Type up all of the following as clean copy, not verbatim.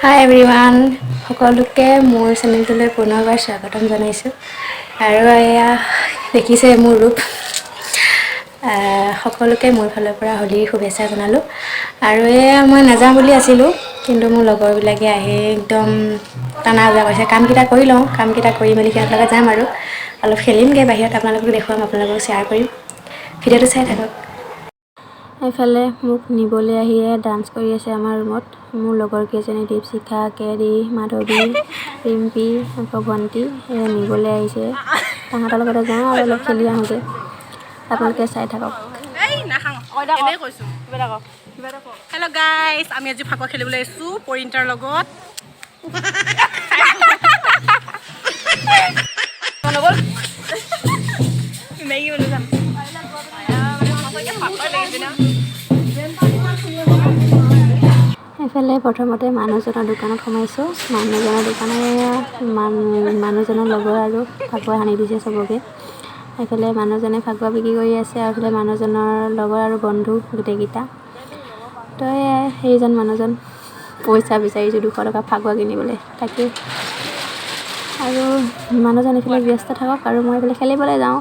হাই everyone, সকলোকে মোৰ চেনেলটোলৈ পুনৰবাৰ স্বাগতম জনাইছোঁ। আৰু এয়া দেখিছে মোৰ ৰূপ। সকলোকে মোৰ ফালৰ পৰা হোলীৰ শুভেচ্ছা জনালোঁ। আৰু এয়া মই নাযাওঁ বুলি আছিলোঁ, কিন্তু মোৰ লগৰবিলাকে আহি একদম টানা আজোৰা কৰিছে। কামকেইটা কৰি লওঁ, কামকেইটা কৰি মেলি সিহঁতৰ লগত যাম আৰু অলপ খেলিমগৈ বাহিৰত, আপোনালোকক দেখুৱাম, আপোনালোকক শ্বেয়াৰ কৰিম। ভিডিঅ'টো চাই থাকক। এইফালে মোক নিবলৈ আহিয়ে ডান্স কৰি আছে আমাৰ ৰুমত মোৰ লগৰ কেইজনী দীপশিখা, কেৰি, মাধৱী, ৰিম্পী, আকৌ ভণ্টি নিবলৈ আহিছে। তাহাঁতৰ লগতে যাওঁ আৰু অলপ খেলি আহোঁগৈ, আপোনালোকে চাই থাকক। হেল্ল' গাইজ, আমি আজি ফাকুৱা খেলিবলৈ আহিছোঁ পৰিণীতাৰ লগত। এইফালে প্ৰথমতে মানুহজনৰ দোকানত সোমাইছোঁ। মানুহজনৰ মানুহজনৰ লগৰ আৰু ফাকুৱা সানি দিছে চবকে। এইফালে মানুহজনে ফাকুৱা বিক্ৰী কৰি আছে, আৰু এইফালে মানুহজনৰ লগৰ আৰু বন্ধু গোটেইকেইটা। তো সেইজন মানুহজন পইচা বিচাৰিছোঁ 200 টকা ফাকুৱা কিনিবলৈ, তাকে। আৰু মানুহজন এইফালে ব্যস্ত থাকক আৰু মই এইফালে খেলিবলৈ যাওঁ।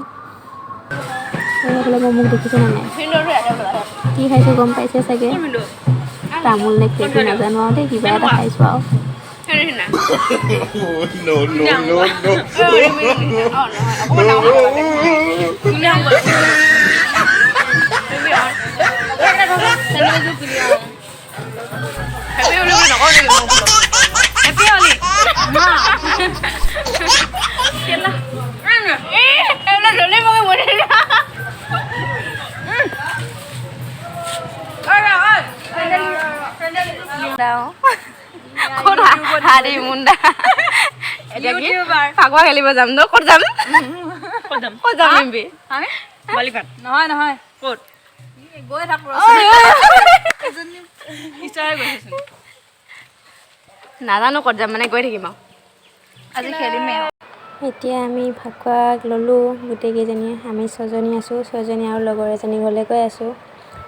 এইফালে মই মোক দেখিছেনে নাই, কি খাইছোঁ গম পাইছে চাগে। তামোল নে কেকো নাজানো আৰু দেই, কিবা এটা খাইছোঁ আৰু। ফাকুৱা খেলিব যাম ন, ক'ত যাম? ক'ত যাম নিবি? নহয় নহয়, ক'ত গৈ থাকো নাজানো ক'ত যাম, মানে গৈ থাকিম আৰু আজি খেলিমেই। এতিয়া আমি ফাকুৱাক ল'লোঁ গোটেইকেইজনীয়ে। আমি 6জনী আছোঁ, 6জনী আৰু লগৰ এজনী ঘৰলৈ গৈ আছোঁ,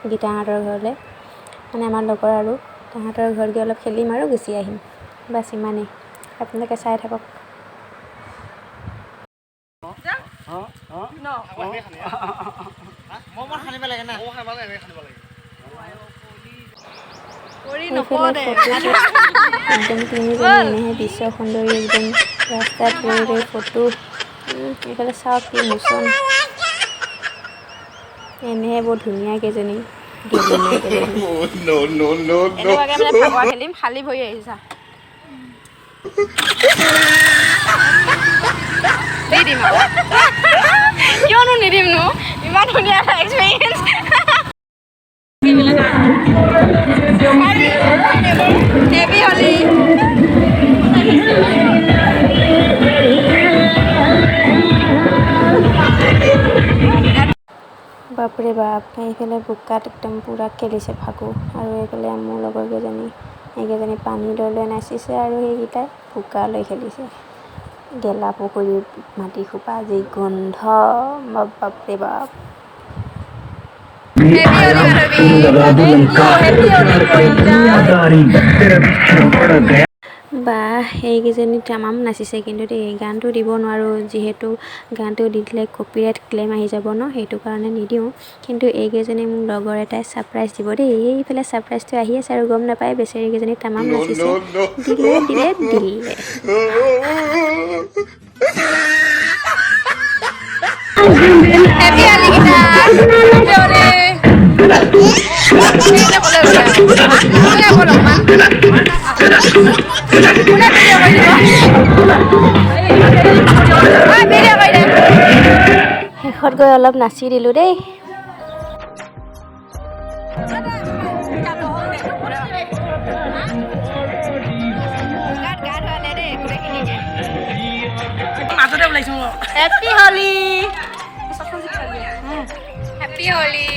গীতাহঁতৰ ঘৰলৈ। মানে আমাৰ লগৰ আৰু তাহাঁতৰ ঘৰত গৈ অলপ খেলিম আৰু গুচি আহিম, বাছ ইমানেই। আপোনালোকে চাই থাকক। এইফালে ফটো একদম তিনিজনী এনেহে বিশ্ব সুন্দৰী, একদম ৰাস্তাত ৰৈ ৰৈ ফটো। এইফালে চাওক কি মোচন, এনেহে বৰ ধুনীয়া কেইজনী। এনেকুৱাকৈ মানে ফাকুৱা খেলিম, খালী ভৰি আহিছা দি দিম আৰু। কিয়নো নিদিম নো, ইমান ধুনীয়া এটা এক্সপিৰিয়েঞ্চ। হেপী হলি। বাপৰে বাপ, এইফালে বোকাত একদম পূৰা খেলিছে ফাকু। আৰু এইফালে মোৰ লগৰ কেইজনী, এইকেইজনী পানী লৈ লৈ নাচিছে, আৰু সেইকেইটাই বোকা লৈ খেলিছে। গেলা পুখুৰীৰ মাটি সোপা যি গোন্ধ, বাপৰে বাপ। বা এইকেইজনী তামাম নাচিছে, কিন্তু দেই গানটো দিব নোৱাৰোঁ, যিহেতু গানটো দি দিলে কপিৰাইট ক্লেইম আহি যাব ন, সেইটো কাৰণে নিদিওঁ। কিন্তু এইকেইজনী মোক লগৰ এটাই ছাৰপ্ৰাইজ দিব দেই। এইফালে ছাৰপ্ৰাইজটো আহি আছে আৰু গম নাপায়, বেচেৰীকেইজনী তামাম নাচিছে। দিলে দিলে দিলে। হেপী হলি গীতা, হেপী হলি। শেষত গৈ অলপ নাচি দিলোঁ দেই। মাজতে ওলাইছো। হেপী হলি, হেপী হলি।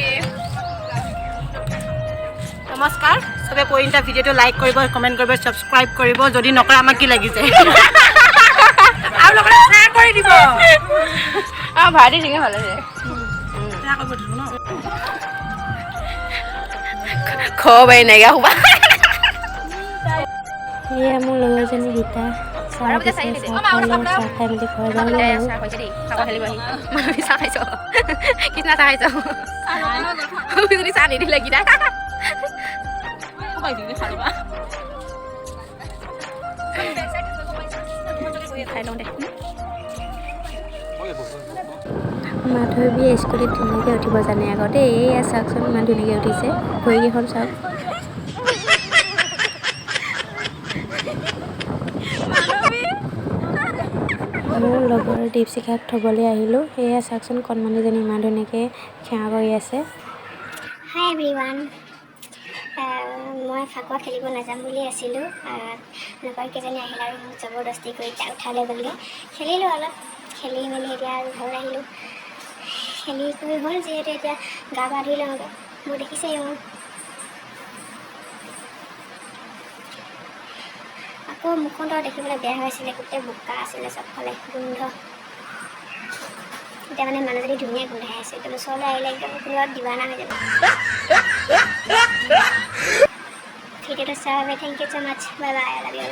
নমস্কাৰ, চবে পৰিণীতা ভিডিঅ'টো লাইক কৰিব, কমেণ্ট কৰিব, ছাবস্ক্ৰাইব কৰিব। যদি নকৰে আমাক কি লাগিছে, আৰু লগতে শ্বেয়াৰ কৰি দিব। ভাইটি ঠিকে ভাল আছে। খবৰ পাৰি নাইকিয়া সোপা। এয়া মোৰ লগৰজনী গীতা চাহ দিছে চাহ খাই মেলি ঘৰ যাওঁ আৰু চাহ খাইছে দেই খাব খেলিবহি মানুহ চাহ খাইছ কৃষ্ণা চাহ খাইছ যদি চাহ নিদিলে গীতা খাই লওঁ দে মাধৱীয়ে স্কুটিত ধুনীয়াকৈ উঠিব জানে আগতে এয়া চাওকচোন ইমান ধুনীয়াকৈ উঠিছে ভৰিকেইখন চাওক মোৰ লগৰ দীপশিখাক থ'বলৈ আহিলোঁ সেয়া চাওকচোন কণমানিজনী ইমান ধুনীয়াকৈ সেৱা কৰি আছে হাই এভৰিৱান মই ফাকুৱা খেলিব নাযাম বুলি আছিলোঁ লগৰকেইজনী আহিলে আৰু মোক জবৰদস্তি কৰি উঠালৈ গ'লগৈ খেলিলোঁ অলপ খেলি মেলি এতিয়া আৰু ঘৰ আহিলোঁ খেলি কৰি হ'ল যিহেতু এতিয়া গা পা ধুই লওঁগৈ মোৰ দেখিছেই মোৰ আকৌ মুখখন দেখিবলৈ বেয়া হৈ আছিলে গোটেই বোকা আছিলে চবফালে গোন্ধ এতিয়া মানে মানুহজনী ধুনীয়া গোন্ধাই আছে কিন্তু ওচৰলৈ আহিলে একদম কোনোবা দিৱানা হৈ যাব ভিডিঅ'টো চোৱাৰ বাবে thank you so' much bye bye I love U